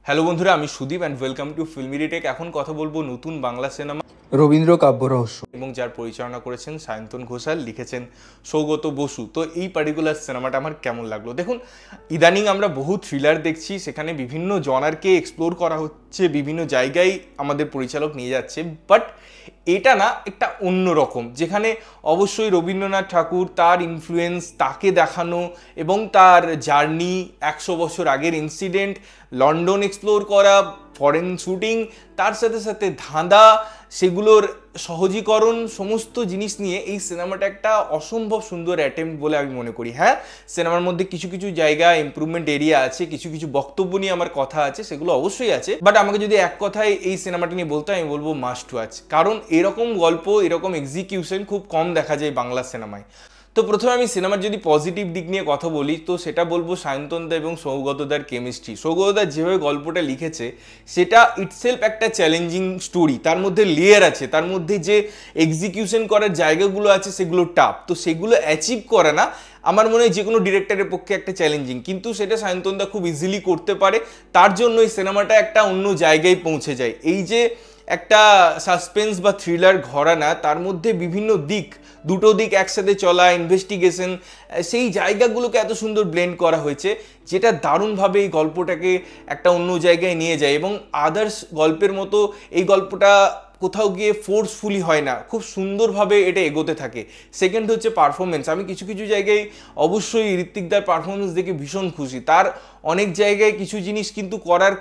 Hello বন্ধুরা, আমি Sudip and welcome to filmy tech. এখন কথা বলবো নতুন বাংলা সিনেমা রবীন্দ্র কাব্য রহস্য এবং যার পরিচালনা করেছেন সায়ন্তন ঘোষাল, লিখেছেন সৌগত বসু। তো এই পার্টিকুলার সিনেমাটা আমার কেমন লাগলো? দেখুন, ইদানিং আমরা বহু থ্রিলার দেখছি, সেখানে বিভিন্ন জনারকে এক্সপ্লোর করা হচ্ছে, বিভিন্ন জায়গায় আমাদের পরিচালক নিয়ে যাচ্ছে, বাট এটা না একটা অন্য রকম, যেখানে অবশ্যই রবীন্দ্রনাথ ঠাকুর, তার ইনফ্লুয়েন্স, তাকে দেখানো এবং তার জার্নি, 100 বছর আগের ইনসিডেন্ট, লন্ডন এক্সপ্লোর করা, ফরেন শুটিং, তার সাথে সাথে ধাঁধা, সেগুলোর সহজীকরণ, সমস্ত জিনিস নিয়ে এই সিনেমাটা একটা অসম্ভব সুন্দর অ্যাটেম্প্ট বলে আমি মনে করি। হ্যাঁ, সিনেমার মধ্যে কিছু কিছু জায়গা ইমপ্রুভমেন্ট এরিয়া আছে, কিছু কিছু বক্তব্য নিয়ে আমার কথা আছে, সেগুলো অবশ্যই আছে, বাট আমাকে যদি এক কথায় এই সিনেমাটা নিয়ে বলতে আমি বলবো মাস্ট ওয়াচ। কারণ এরকম গল্প, এরকম এক্সিকিউশন খুব কম দেখা যায় বাংলা সিনেমায়। তো প্রথমে আমি সিনেমার যদি পজিটিভ দিক নিয়ে কথা বলি, তো সেটা বলবো সায়ন্তনদা এবং সৌগতদার কেমিস্ট্রি। সৌগতদা যেভাবে গল্পটা লিখেছে সেটা ইটসেলফ একটা চ্যালেঞ্জিং স্টোরি, তার মধ্যে লেয়ার আছে, তার মধ্যে যে এক্সিকিউশন করার জায়গাগুলো আছে সেগুলো টাফ, তো সেগুলো অ্যাচিভ করে না আমার মনে হয় যে কোনো ডিরেক্টরের পক্ষে একটা চ্যালেঞ্জিং, কিন্তু সেটা সায়ন্তনদা খুব ইজিলি করতে পারে। তার জন্য এই সিনেমাটা একটা অন্য জায়গায় পৌঁছে যায়। এই যে একটা সাসপেন্স বা থ্রিলার ঘরানা, তার মধ্যে বিভিন্ন দিক, দুটো দিক একসাথে চলা, ইনভেস্টিগেশন, সেই জায়গাগুলোকে এত সুন্দর ব্লেন্ড করা হয়েছে, যেটা দারুণভাবে এই গল্পটাকে একটা অন্য জায়গায় নিয়ে যায়। এবং আদার্স গল্পের মতো এই গল্পটা কোথাও গিয়ে ফোর্সফুলি হয় না, খুব সুন্দরভাবে এটা এগোতে থাকে। সেকেন্ড হচ্ছে পারফরমেন্স। আমি কিছু কিছু জায়গায় অবশ্যই ঋত্বিকদার পারফরমেন্স দেখে ভীষণ খুশি। তার অনেক জায়গায় কিছু জিনিস কিন্তু করার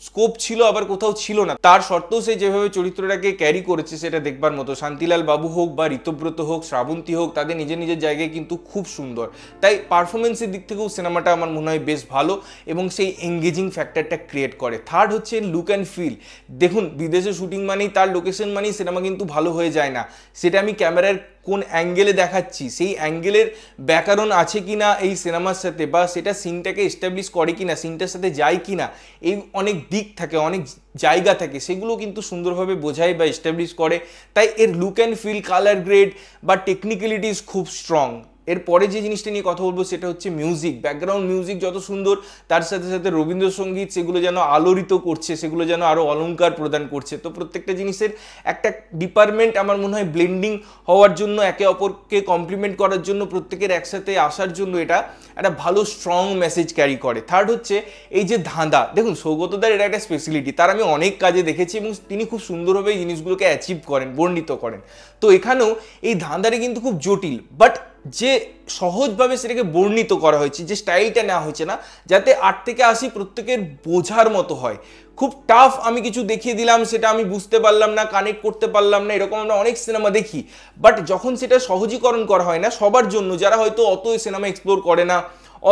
স্কোপ ছিল, আবার কোথাও ছিল না, তার সত্ত্বেও সে যেভাবে চরিত্রটাকে ক্যারি করেছে সেটা দেখবার মতো। শান্তিলাল বাবু হোক বা ঋতব্রত হোক, শ্রাবন্তী হোক, তাদের নিজের নিজের জায়গায় কিন্তু খুব সুন্দর। তাই পারফরমেন্সের দিক থেকেও সিনেমাটা আমার মনে হয় বেশ ভালো এবং সেই এঙ্গেজিং ফ্যাক্টরটা ক্রিয়েট করে। থার্ড হচ্ছে লুক অ্যান্ড ফিল। দেখুন, বিদেশে শুটিং মানেই, তার লোকেশন মানেই সিনেমা কিন্তু ভালো হয়ে যায় না। সেটা আমি ক্যামেরার কোন অ্যাঙ্গেলে দেখাচ্ছি, সেই অ্যাঙ্গেলের ব্যাকরণ আছে কি না এই সিনেমার সাথে, বা সেটা সিনটাকে এস্টাবলিশ করে কি না, সিনটার সাথে যায় কি না, এই অনেক দিক থাকে, অনেক জায়গা থাকে, সেগুলো কিন্তু সুন্দরভাবে বোঝায় বা এস্টাবলিশ করে। তাই এর look and feel, colour grade বা টেকনিক্যালিটিস খুব স্ট্রং। এরপরে যে জিনিসটা নিয়ে কথা বলবো সেটা হচ্ছে মিউজিক। ব্যাকগ্রাউন্ড মিউজিক যত সুন্দর, তার সাথে সাথে রবীন্দ্রসঙ্গীত সেগুলো যেন আলোড়িত করছে, সেগুলো যেন আরও অলংকার প্রদান করছে। তো প্রত্যেকটা জিনিসের একটা ডিপার্টমেন্ট আমার মনে হয় ব্লেন্ডিং হওয়ার জন্য, একে অপরকে কমপ্লিমেন্ট করার জন্য, প্রত্যেকের একসাথে আসার জন্য এটা একটা ভালো স্ট্রং মেসেজ ক্যারি করে। থার্ড হচ্ছে এই যে ধাঁধা। দেখুন, সৌগতদার এটা একটা স্পেশালিটি, তার আমি অনেক কাজে দেখেছি এবং তিনি খুব সুন্দরভাবে এই জিনিসগুলোকে অ্যাচিভ করেন, বর্ণিত করেন। তো এখানেও এই ধাঁধাটা কিন্তু খুব জটিল, বাট যে সহজভাবে সেটাকে বর্ণিত করা হয়েছে, যে স্টাইলটা নেওয়া হয়েছে না, যাতে 8 থেকে 80 প্রত্যেকের বোঝার মতো হয়। খুব টাফ আমি কিছু দেখিয়ে দিলাম, সেটা আমি বুঝতে পারলাম না, কানেক্ট করতে পারলাম না, এরকম আমরা অনেক সিনেমা দেখি। বাট যখন সেটা সহজীকরণ করা হয় না সবার জন্য, যারা হয়তো অত সিনেমা এক্সপ্লোর করে না,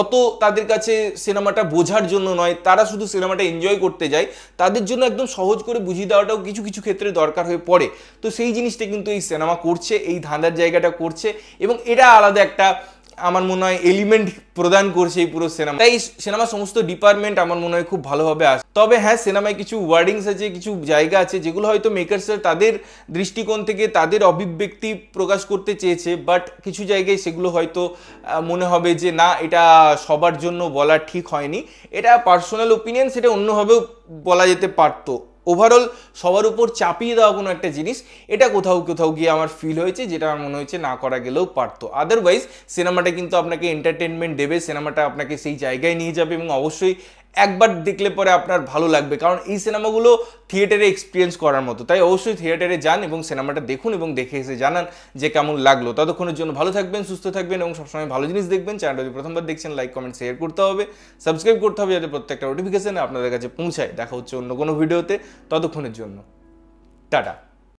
অত তাদের কাছে সিনেমাটা বোঝার জন্য নয়, তারা শুধু সিনেমাটা এনজয় করতে যায়, তাদের জন্য একদম সহজ করে বুঝিয়ে দেওয়াটাও কিছু কিছু ক্ষেত্রে দরকার হয়ে পড়ে। তো সেই জিনিসটা কিন্তু এই সিনেমা করছে, এই ধাঁধার জায়গাটা করছে, এবং এটা আলাদা একটা আমার মনে হয় এলিমেন্ট প্রদান করছে এই পুরো সিনেমা। তাই সিনেমার সমস্ত ডিপার্টমেন্ট আমার মনে হয় খুব ভালোভাবে আসে। তবে হ্যাঁ, সিনেমায় কিছু ওয়ার্ডিংস আছে, কিছু জায়গা আছে যেগুলো হয়তো মেকার্সরা তাদের দৃষ্টিকোণ থেকে তাদের অভিব্যক্তি প্রকাশ করতে চেয়েছে, বাট কিছু জায়গায় সেগুলো হয়তো মনে হবে যে না, এটা সবার জন্য বলা ঠিক হয়নি। এটা পার্সোনাল ওপিনিয়ন, সেটা অন্যভাবেও বলা যেতে পারতো। ওভারঅল সবার উপর চাপিয়ে দেওয়া কোনো একটা জিনিস, এটা কোথাও কোথাও গিয়ে আমার ফিল হয়েছে, যেটা আমার মনে হয়েছে না করা গেলেও পারতো। আদারওয়াইজ সিনেমাটা কিন্তু আপনাকে এন্টারটেনমেন্ট দেবে, সিনেমাটা আপনাকে সেই জায়গায় নিয়ে যাবে, এবং অবশ্যই একবার দেখলে পরে আপনার ভালো লাগবে, কারণ এই সিনেমাগুলো থিয়েটারে এক্সপিরিয়েন্স করার মতো। তাই অবশ্যই থিয়েটারে যান এবং সিনেমাটা দেখুন এবং দেখে এসে জানান যে কেমন লাগলো। ততক্ষণের জন্য ভালো থাকবেন, সুস্থ থাকবেন এবং সবসময় ভালো জিনিস দেখবেন। চ্যানেলটা যদি প্রথমবার দেখছেন, লাইক, কমেন্ট, শেয়ার করতে হবে, সাবস্ক্রাইব করতে হবে, যাতে প্রত্যেকটা নোটিফিকেশন আপনাদের কাছে পৌঁছায়। দেখা হচ্ছে অন্য কোনো ভিডিওতে, ততক্ষণের জন্য টাটা।